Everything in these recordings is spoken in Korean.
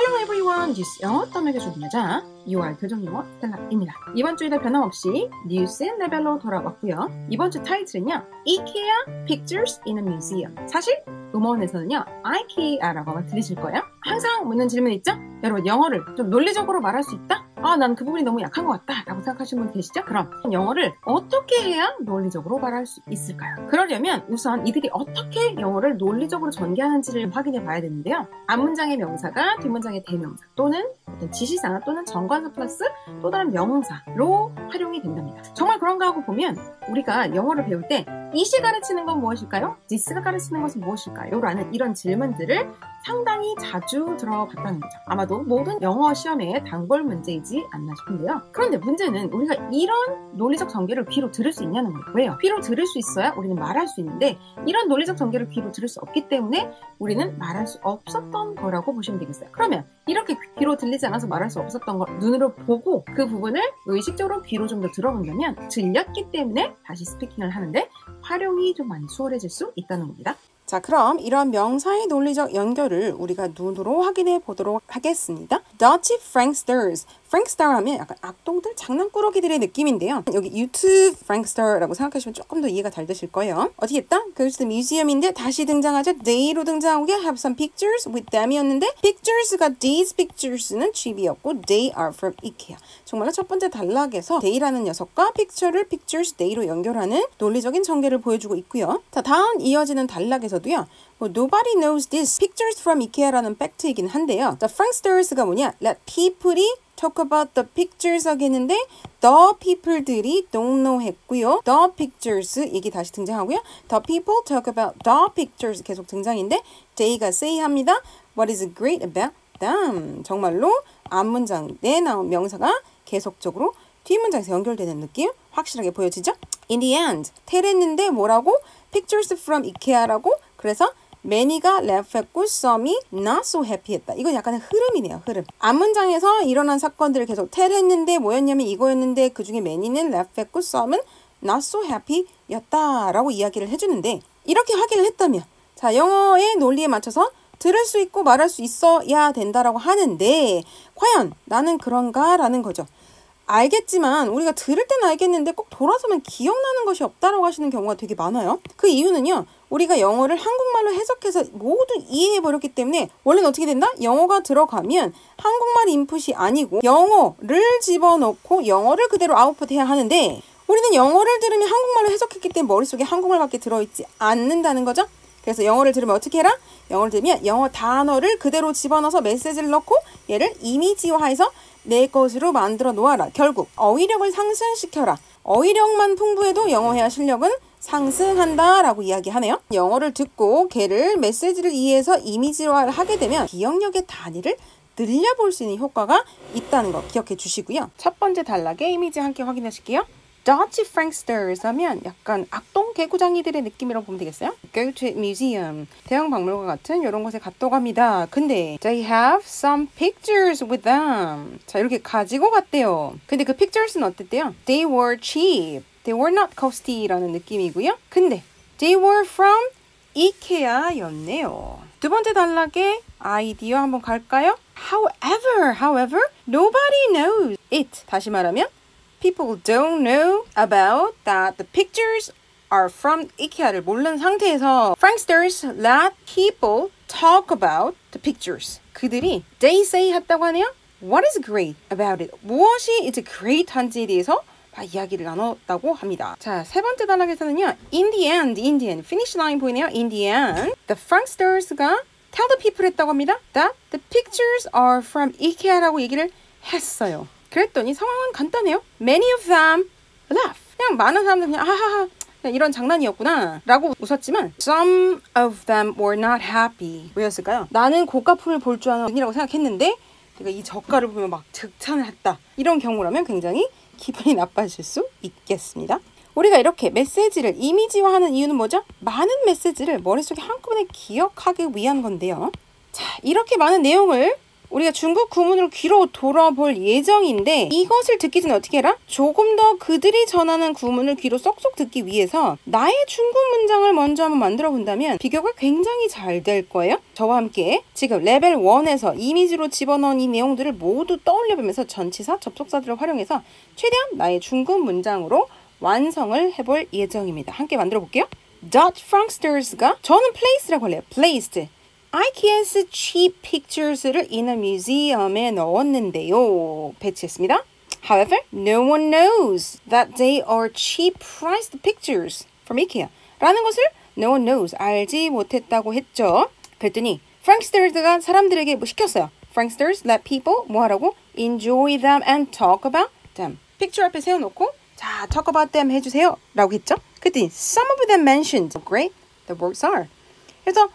Hello everyone, 뉴스 영어 떠먹여주는 여자 6월 교정영어 스텔라입니다. 이번 주에도 변함없이 뉴스 레벨로 돌아왔고요. 이번 주 타이틀은요, IKEA Pictures in a Museum. 사실 음원에서는요, IKEA라고 아마 들리실 거예요. 항상 묻는 질문 있죠? 여러분, 영어를 좀 논리적으로 말할 수 있다? 난 그 부분이 너무 약한 것 같다 라고 생각하시는 분 계시죠? 그럼 영어를 어떻게 해야 논리적으로 말할 수 있을까요? 그러려면 우선 이들이 어떻게 영어를 논리적으로 전개하는지를 확인해 봐야 되는데요. 앞문장의 명사가 뒷문장의 대명사 또는 어떤 지시사 또는 정관사 플러스 또 다른 명사로 활용이 된답니다. 정말 그런가 하고 보면 우리가 영어를 배울 때 이시 가르치는 건 무엇일까요? this가 가르치는 것은 무엇일까요? 라는 이런 질문들을 상당히 자주 들어봤다는 거죠. 아마도 모든 영어 시험의 단골 문제이지 않나 싶은데요. 그런데 문제는 우리가 이런 논리적 전개를 귀로 들을 수 있냐는 거예요. 왜요? 귀로 들을 수 있어야 우리는 말할 수 있는데 이런 논리적 전개를 귀로 들을 수 없기 때문에 우리는 말할 수 없었던 거라고 보시면 되겠어요. 그러면 이렇게 귀로 들리지 않아서 말할 수 없었던 걸 눈으로 보고 그 부분을 의식적으로 귀로 좀 더 들어본다면 들렸기 때문에 다시 스피킹을 하는데 활용이 좀 많이 수월해질 수 있다는 겁니다. 자, 그럼 이런 명사의 논리적 연결을 우리가 눈으로 확인해 보도록 하겠습니다. Dirty Franksters. Frankstar 하면 약간 악동들, 장난꾸러기들의 느낌인데요. 여기 YouTube Frankstar라고 생각하시면 조금 더 이해가 잘 되실 거예요. 어떻게 했다? 그래서 museum인데 다시 등장하죠. They로 등장한 게 have some pictures with them이었는데 pictures가 these pictures는 GB였고 they are from IKEA. 정말로 첫 번째 단락에서 they라는 녀석과 picture를 pictures, they로 연결하는 논리적인 전개를 보여주고 있고요. 자, 다음 이어지는 단락에서도요. Nobody knows this pictures from IKEA라는 팩트이긴 한데요. The Franksters가 뭐냐? Let people이 talk about the pictures 하겠는데 the people들이 don't know 했고요. The pictures 이게 다시 등장하고요. The people talk about the pictures 계속 등장인데 they가 say 합니다. What is great about them? 정말로 앞문장에 나온 명사가 계속적으로 뒷문장에서 연결되는 느낌 확실하게 보여지죠? In the end, 텔했는데 뭐라고? Pictures from IKEA라고 그래서 many가 laugh 했고 some이 not so happy 했다. 이건 약간의 흐름이네요. 흐름. 앞문장에서 일어난 사건들을 계속 tell했는데 뭐였냐면 이거였는데 그 중에 many는 laugh 했고 some은 not so happy 였다라고 이야기를 해주는데 이렇게 확인을 했다면 자, 영어의 논리에 맞춰서 들을 수 있고 말할 수 있어야 된다라고 하는데 과연 나는 그런가? 라는 거죠. 알겠지만 우리가 들을 때는 알겠는데 꼭 돌아서면 기억나는 것이 없다라고 하시는 경우가 되게 많아요. 그 이유는요. 우리가 영어를 한국말로 해석해서 모두 이해해버렸기 때문에 원래는 어떻게 된다? 영어가 들어가면 한국말 인풋이 아니고 영어를 집어넣고 영어를 그대로 아웃풋해야 하는데 우리는 영어를 들으면 한국말로 해석했기 때문에 머릿속에 한국말밖에 들어있지 않는다는 거죠. 그래서 영어를 들으면 어떻게 해라? 영어를 들으면 영어 단어를 그대로 집어넣어서 메시지를 넣고 얘를 이미지화해서 내 것으로 만들어 놓아라. 결국 어휘력을 상승시켜라. 어휘력만 풍부해도 영어 회화 실력은 상승한다 라고 이야기하네요. 영어를 듣고 걔를 메시지를 이해해서 이미지화를 하게 되면 기억력의 단위를 늘려볼 수 있는 효과가 있다는 거 기억해 주시고요. 첫 번째 단락의 이미지 함께 확인하실게요. Dirty Franksters 하면 약간 악동 개구장이들의 느낌이라고 보면 되겠어요? Go to a museum. 대형 박물관 같은 이런 곳에 갔다고 합니다. 근데 they have some pictures with them. 자, 이렇게 가지고 갔대요. 근데 그 pictures는 어땠대요? They were cheap. They were not costy라는 느낌이고요. 근데 they were from IKEA였네요. 두 번째 단락의 아이디어 한번 갈까요? However, nobody knows it. 다시 말하면 People don't know about that the pictures are from IKEA를 모르는 상태에서 Franksters let people talk about the pictures. 그들이 they say 했다고 하네요. What is great about it? 무엇이 is great 한지에 대해서 이야기를 나눴다고 합니다. 자, 세 번째 단락에서는요. In the end, finish line 보이네요. In the end, the Franksters가 tell the people 했다고 합니다. That the pictures are from IKEA라고 얘기를 했어요. 그랬더니 상황은 간단해요. Many of them laugh. 그냥 많은 사람들 그냥 하하하 그냥 이런 장난이었구나 라고 웃었지만 Some of them were not happy. 왜였을까요? 나는 고가품을 볼 줄 아는 분이라고 생각했는데 내가 이 저가를 보면 막 극찬을 했다. 이런 경우라면 굉장히 기분이 나빠질 수 있겠습니다. 우리가 이렇게 메시지를 이미지화하는 이유는 뭐죠? 많은 메시지를 머릿속에 한꺼번에 기억하기 위한 건데요. 자, 이렇게 많은 내용을 우리가 중국 구문으로 귀로 돌아볼 예정인데 이것을 듣기 전에 어떻게 해라? 조금 더 그들이 전하는 구문을 귀로 쏙쏙 듣기 위해서 나의 중국 문장을 먼저 한번 만들어 본다면 비교가 굉장히 잘 될 거예요. 저와 함께 지금 레벨 1에서 이미지로 집어넣은 이 내용들을 모두 떠올려보면서 전치사, 접속사들을 활용해서 최대한 나의 중국 문장으로 완성을 해볼 예정입니다. 함께 만들어 볼게요. Dot Franksters가 저는 place라고 할래요. placed. IKEA's cheap pictures를 in a museum에 넣었는데요. 배치했습니다. However, no one knows that they are cheap priced pictures from IKEA. 라는 것을 no one knows, 알지 못했다고 했죠. 그랬더니 Franksters가 사람들에게 뭐 시켰어요. Franksters let people 뭐 하라고? Enjoy them and talk about them. 픽처 앞에 세워놓고 자, talk about them 해주세요 라고 했죠. 그랬더니 some of them mentioned how great the works are. 그래서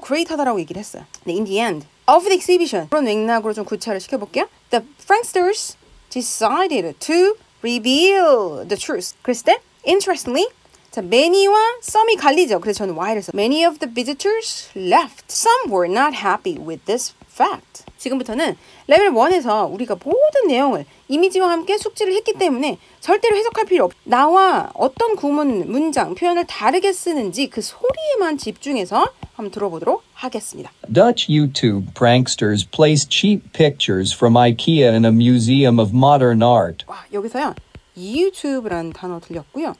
great하다라고 얘기를 했어요. 네, in the end of the exhibition 그런 맥락으로 좀 구체화를 시켜볼게요. The Franksters decided to reveal the truth. 그랬을 때 interestingly 자, many와 some이 갈리죠. 그래서 저는 why를 써. Many of the visitors left. Some were not happy with this fact. 지금부터는 레벨 1에서 우리가 모든 내용을 이미지와 함께 숙지를 했기 때문에 절대로 해석할 필요 없. 나와 어떤 구문, 문장, 표현을 다르게 쓰는지 그 소리에만 집중해서 한번 들어보도록 하겠습니다. Dutch YouTube pranksters place cheap pictures from IKEA in a museum of modern art. 와, 여기서요. YouTube라는 단어 들렸고요.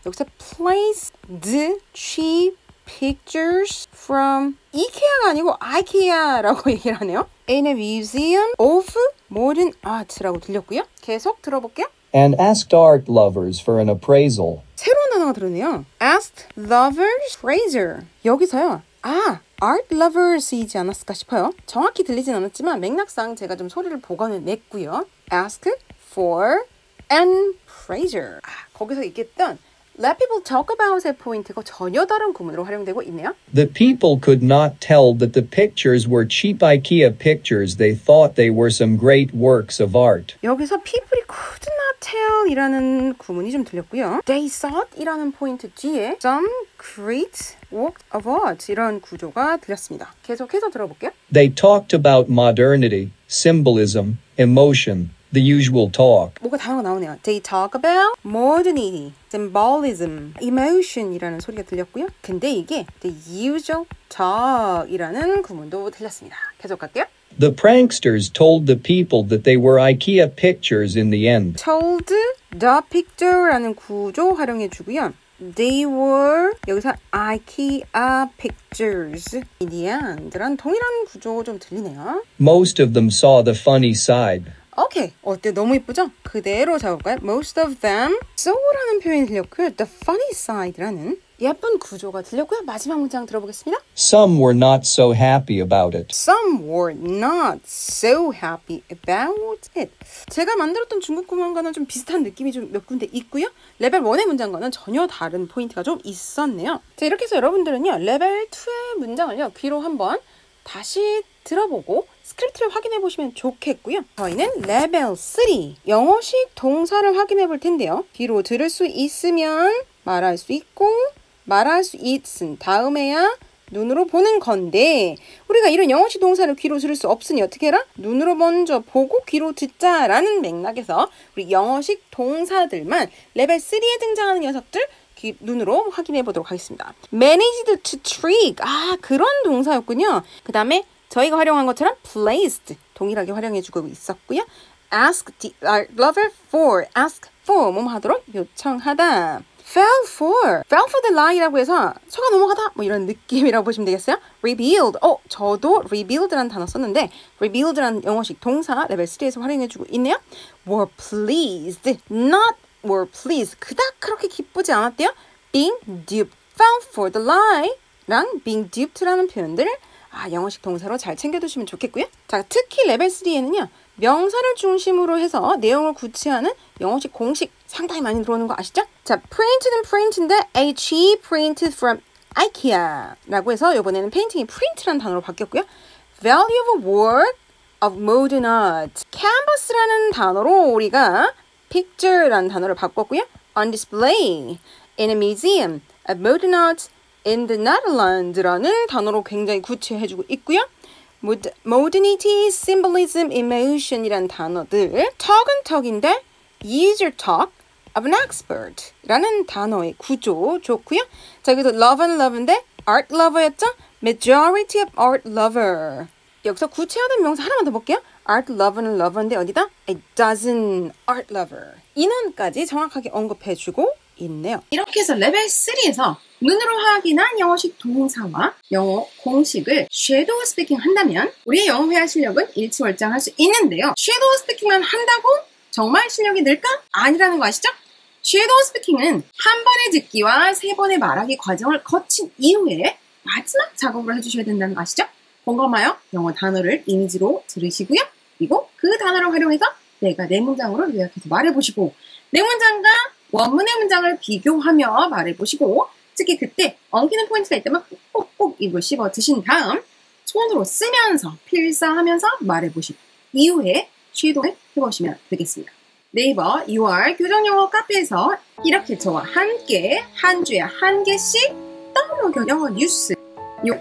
여기서 place the cheap pictures from IKEA가 아니고 IKEA라고 얘기를 하네요. In a museum of modern art라고 들렸고요. 계속 들어볼게요. And asked art lovers for an appraisal. 새로운 단어가 들었네요. Asked lovers appraiser. 여기서요. art lovers이지 않았을까 싶어요. 정확히 들리진 않았지만 맥락상 제가 좀 소리를 보관해냈고요. Ask for an appraiser. 거기서 얘기했던 Let people talk about의 포인트가 전혀 다른 구문으로 활용되고 있네요. The people could not tell that the pictures were cheap IKEA pictures. They thought they were some great works of art. 여기서 people이 could not tell이라는 구문이 좀 들렸고요. They thought이라는 포인트 뒤에 some great work of art 이런 구조가 들렸습니다. 계속해서 들어볼게요. They talked about modernity, symbolism, emotion. The usual talk. 뭐가 단어가 나오네요. They talk about modernity, symbolism, emotion이라는 소리가 들렸고요. 근데 이게 the usual talk이라는 구문도 들렸습니다. 계속 갈게요. The pranksters told the people that they were IKEA pictures in the end. Told the picture라는 구조 활용해 주고요. They were 여기서 IKEA pictures in the end라는 동일한 구조 좀 들리네요. Most of them saw the funny side. 오케이. 어때? 너무 이쁘죠? 그대로 잡을까요? Most of them so라는 표현이 들렸고요. The funny side라는 예쁜 구조가 들렸고요. 마지막 문장 들어보겠습니다. Some were not so happy about it. Some were not so happy about it. 제가 만들었던 중국 구문과는 좀 비슷한 느낌이 좀 몇 군데 있고요. 레벨 1의 문장과는 전혀 다른 포인트가 좀 있었네요. 자, 이렇게 해서 여러분들은요. 레벨 2의 문장을요. 귀로 한번 다시 들어보고 스크립트를 확인해 보시면 좋겠고요. 저희는 레벨 3 영어식 동사를 확인해 볼 텐데요. 귀로 들을 수 있으면 말할 수 있고 말할 수 있은 다음에야 눈으로 보는 건데 우리가 이런 영어식 동사를 귀로 들을 수 없으니 어떻게 해라? 눈으로 먼저 보고 귀로 듣자라는 맥락에서 우리 영어식 동사들만 레벨 3에 등장하는 녀석들 눈으로 확인해 보도록 하겠습니다. Managed to trick. 그런 동사였군요. 그 다음에 저희가 활용한 것처럼 placed 동일하게 활용해주고 있었고요. Ask the lover for. Ask for. 뭐뭐 하도록 요청하다. Fell for the lie라고 해서 속아 넘어가다 뭐 이런 느낌이라고 보시면 되겠어요. Revealed. 저도 revealed라는 단어 썼는데 revealed라는 영어식 동사 레벨 3에서 활용해주고 있네요. Were pleased. Not were pleased. 그닥 그렇게 기쁘지 않았대요. Being duped. Fell for the lie랑 being duped라는 표현들 영어식 동사로 잘 챙겨두시면 좋겠고요. 자, 특히 레벨 3에는요. 명사를 중심으로 해서 내용을 구체하는 영어식 공식 상당히 많이 들어오는 거 아시죠? 자, print는 print인데 a cheap printed from IKEA 라고 해서 이번에는 페인팅이 print라는 단어로 바뀌었고요. Value of a work of modern art. canvas라는 단어로 우리가 picture라는 단어를 바꿨고요. On display in a museum of modern art in the Netherlands라는 단어로 굉장히 구체해주고 있고요. modernity, symbolism, emotion이란 단어들 턱은 턱인데 use your talk of an expert 라는 단어의 구조 좋고요. 자, 여기도 love는 love인데 art lover였죠? majority of art lover. 여기서 구체화된 명사 하나만 더 볼게요. art lover는 lover인데 어디다? a dozen art lover. 인원까지 정확하게 언급해주고 있네요. 이렇게 해서 레벨 3에서 눈으로 확인한 영어식 동사와 영어 공식을 섀도우 스피킹 한다면 우리의 영어 회화 실력은 일치월장할 수 있는데요. 섀도우 스피킹만 한다고 정말 실력이 늘까? 아니라는 거 아시죠? 섀도우 스피킹은 한 번의 듣기와 3번의 말하기 과정을 거친 이후에 마지막 작업을 해주셔야 된다는 거 아시죠? 공감하여 영어 단어를 이미지로 들으시고요. 그리고 그 단어를 활용해서 내가 내 문장으로 요약해서 말해보시고 내 문장과 원문의 문장을 비교하며 말해보시고 특히 그때 엉키는 포인트가 있다면 꼭꼭 입을 씹어 드신 다음 손으로 쓰면서 필사하면서 말해보시고 이후에 섀도우 해보시면 되겠습니다. 네이버 UR 교정영어 카페에서 이렇게 저와 함께 한 주에 한 개씩 떠오르는 영어 뉴스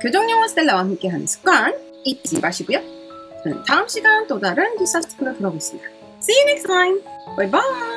교정영어 스텔라와 함께하는 습관 잊지 마시고요. 저는 다음 시간 또 다른 뉴스 아티클로 돌아오겠습니다. See you next time. Bye bye.